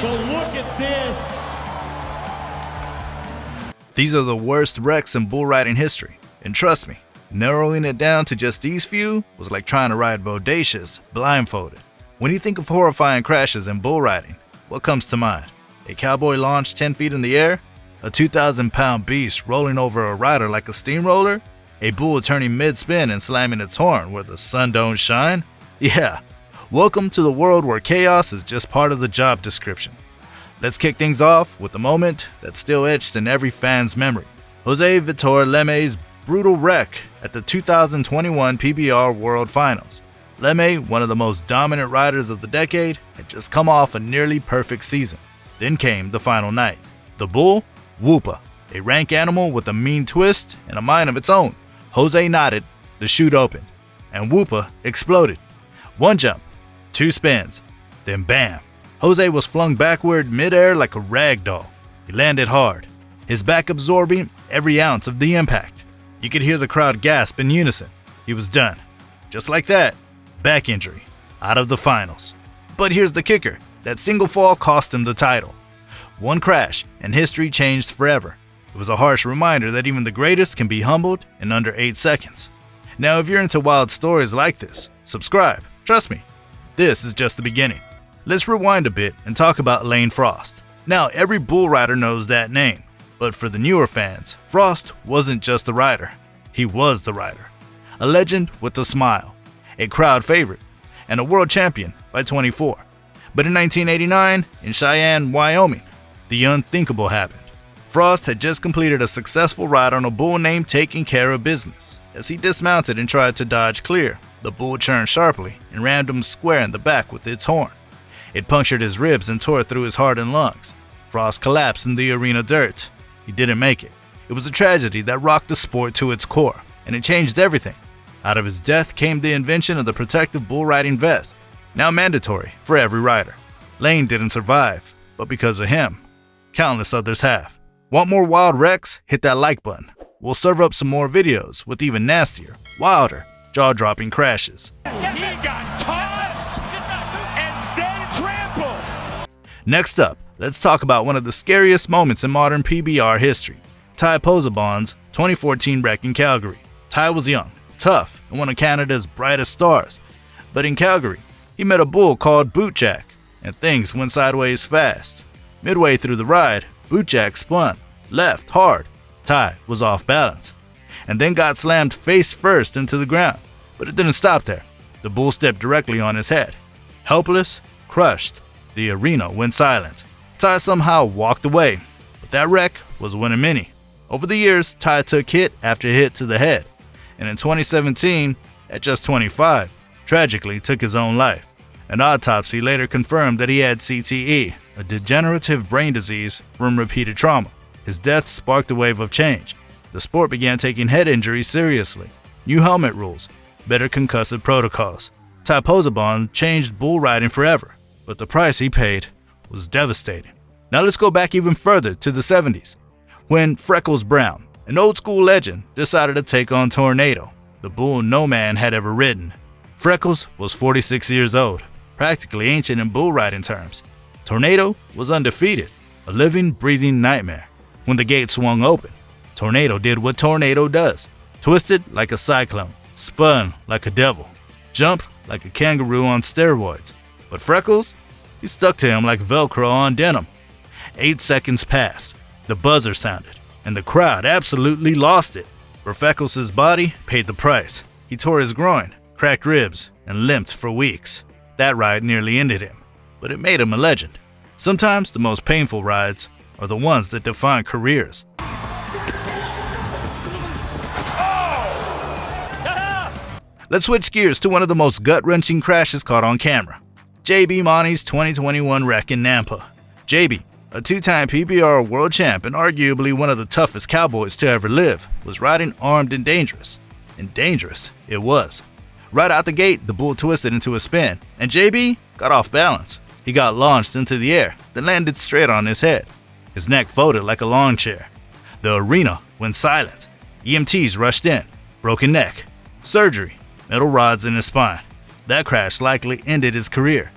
But look at this. These are the worst wrecks in bull riding history, and trust me, narrowing it down to just these few was like trying to ride Bodacious blindfolded. When you think of horrifying crashes in bull riding, what comes to mind? A cowboy launched 10 feet in the air? A 2,000-pound beast rolling over a rider like a steamroller? A bull turning mid-spin and slamming its horn where the sun don't shine? Yeah, welcome to the world where chaos is just part of the job description. Let's kick things off with the moment that's still etched in every fan's memory. Jose Vitor Lemmay's brutal wreck at the 2021 PBR World Finals. Lemay, one of the most dominant riders of the decade, had just come off a nearly perfect season. Then came the final night. The bull? Whoopa, a rank animal with a mean twist and a mind of its own. Jose nodded, the chute opened, and Whoopa exploded. One jump, two spins, then bam. Jose was flung backward midair like a rag doll. He landed hard, his back absorbing every ounce of the impact. You could hear the crowd gasp in unison. He was done. Just like that, back injury, out of the finals. But here's the kicker, that single fall cost him the title. One crash, and history changed forever. It was a harsh reminder that even the greatest can be humbled in under 8 seconds. Now, if you're into wild stories like this, subscribe. Trust me, this is just the beginning. Let's rewind a bit and talk about Lane Frost. Now, every bull rider knows that name, but for the newer fans, Frost wasn't just the rider, he was the rider. A legend with a smile, a crowd favorite, and a world champion by 24. But in 1989, in Cheyenne, Wyoming, the unthinkable happened. Frost had just completed a successful ride on a bull named Taking Care of Business. As he dismounted and tried to dodge clear, the bull turned sharply and rammed him square in the back with its horn. It punctured his ribs and tore through his heart and lungs. Frost collapsed in the arena dirt. He didn't make it. It was a tragedy that rocked the sport to its core, and it changed everything. Out of his death came the invention of the protective bull riding vest, now mandatory for every rider. Lane didn't survive, but because of him, countless others have. Want more wild wrecks? Hit that like button. We'll serve up some more videos with even nastier, wilder, jaw-dropping crashes. He got tossed and then trampled. Next up, let's talk about one of the scariest moments in modern PBR history. Ty Pozzobon's 2014 wreck in Calgary. Ty was young, tough, and one of Canada's brightest stars. But in Calgary, he met a bull called Bootjack, and things went sideways fast. Midway through the ride, Bootjack spun left hard. Ty was off balance, and then got slammed face first into the ground. But it didn't stop there. The bull stepped directly on his head. Helpless, crushed, the arena went silent. Ty somehow walked away, but that wreck was one of many. Over the years, Ty took hit after hit to the head, and in 2017, at just 25, tragically took his own life. An autopsy later confirmed that he had CTE, a degenerative brain disease from repeated trauma. His death sparked a wave of change. The sport began taking head injuries seriously. New helmet rules, better concussive protocols. Ty Pozzobon changed bull riding forever, but the price he paid was devastating. Now let's go back even further to the 70s, when Freckles Brown, an old school legend, decided to take on Tornado, the bull no man had ever ridden. Freckles was 46 years old, practically ancient in bull riding terms. Tornado was undefeated, a living, breathing nightmare. When the gate swung open, Tornado did what Tornado does, twisted like a cyclone, spun like a devil, jumped like a kangaroo on steroids. But Freckles, he stuck to him like Velcro on denim. 8 seconds passed, the buzzer sounded, and the crowd absolutely lost it. For Freckles' body paid the price. He tore his groin, cracked ribs, and limped for weeks. That ride nearly ended him, but it made him a legend. Sometimes the most painful rides are the ones that define careers. Let's switch gears to one of the most gut-wrenching crashes caught on camera. JB Mauney's 2021 wreck in Nampa. JB, a 2-time PBR world champ and arguably one of the toughest cowboys to ever live, was riding armed and dangerous. And dangerous it was. Right out the gate, the bull twisted into a spin, and JB got off balance. He got launched into the air, then landed straight on his head. His neck folded like a lawn chair. The arena went silent. EMTs rushed in. Broken neck. Surgery. Metal rods in his spine. That crash likely ended his career.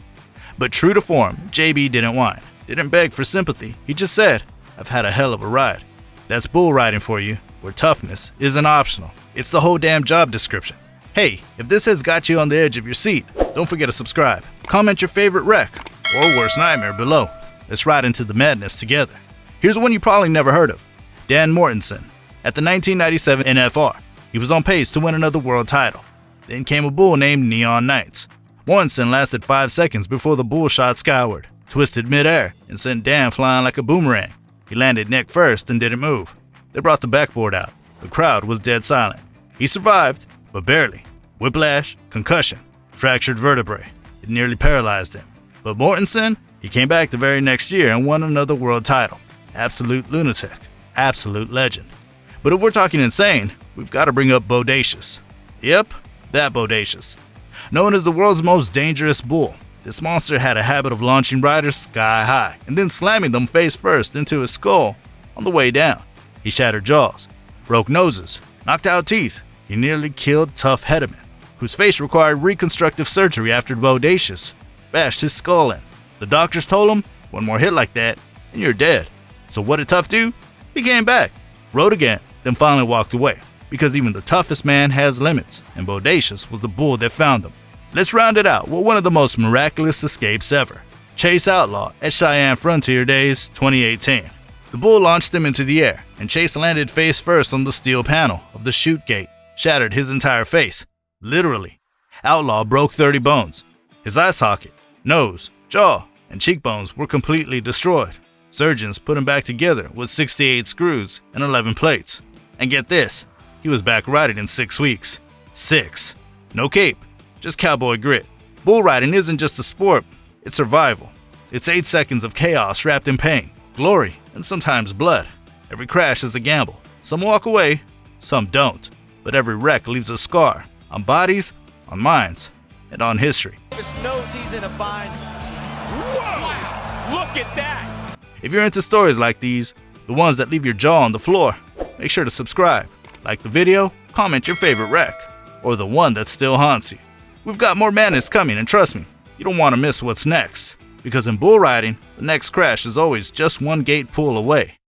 But true to form, JB didn't whine, didn't beg for sympathy. He just said, "I've had a hell of a ride." That's bull riding for you, where toughness isn't optional. It's the whole damn job description. Hey, if this has got you on the edge of your seat, don't forget to subscribe. Comment your favorite wreck or worst nightmare below. Let's ride into the madness together. Here's one you probably never heard of. Dan Mortensen. At the 1997 NFR, he was on pace to win another world title. Then came a bull named Neon Knights. Mortensen lasted 5 seconds before the bull shot skyward, twisted midair, and sent Dan flying like a boomerang. He landed neck first and didn't move. They brought the backboard out. The crowd was dead silent. He survived, but barely. Whiplash, concussion, fractured vertebrae. It nearly paralyzed him. But Mortensen, he came back the very next year and won another world title. Absolute lunatic. Absolute legend. But if we're talking insane, we've got to bring up Bodacious. Yep, that Bodacious. Known as the world's most dangerous bull, this monster had a habit of launching riders sky high and then slamming them face first into his skull on the way down. He shattered jaws, broke noses, knocked out teeth. He nearly killed Tough Hedeman, whose face required reconstructive surgery after Bodacious bashed his skull in. The doctors told him, "One more hit like that, and you're dead." So what did Tough do? He came back, rode again, then finally walked away, because even the toughest man has limits, and Bodacious was the bull that found them. Let's round it out with one of the most miraculous escapes ever. Chase Outlaw at Cheyenne Frontier Days 2018. The bull launched him into the air, and Chase landed face first on the steel panel of the chute gate, shattered his entire face. Literally. Outlaw broke 30 bones. His eye socket, nose, jaw, and cheekbones were completely destroyed. Surgeons put him back together with 68 screws and 11 plates. And get this, he was back riding in 6 weeks. 6. No cape, just cowboy grit. Bull riding isn't just a sport, it's survival. It's 8 seconds of chaos wrapped in pain, glory, and sometimes blood. Every crash is a gamble. Some walk away, some don't. But every wreck leaves a scar on bodies, on minds, and on history. Knows he's in a bind. Whoa! Look at that! If you're into stories like these, the ones that leave your jaw on the floor, make sure to subscribe, like the video, comment your favorite wreck, or the one that still haunts you. We've got more madness coming, and trust me, you don't want to miss what's next. Because in bull riding, the next crash is always just one gate pull away.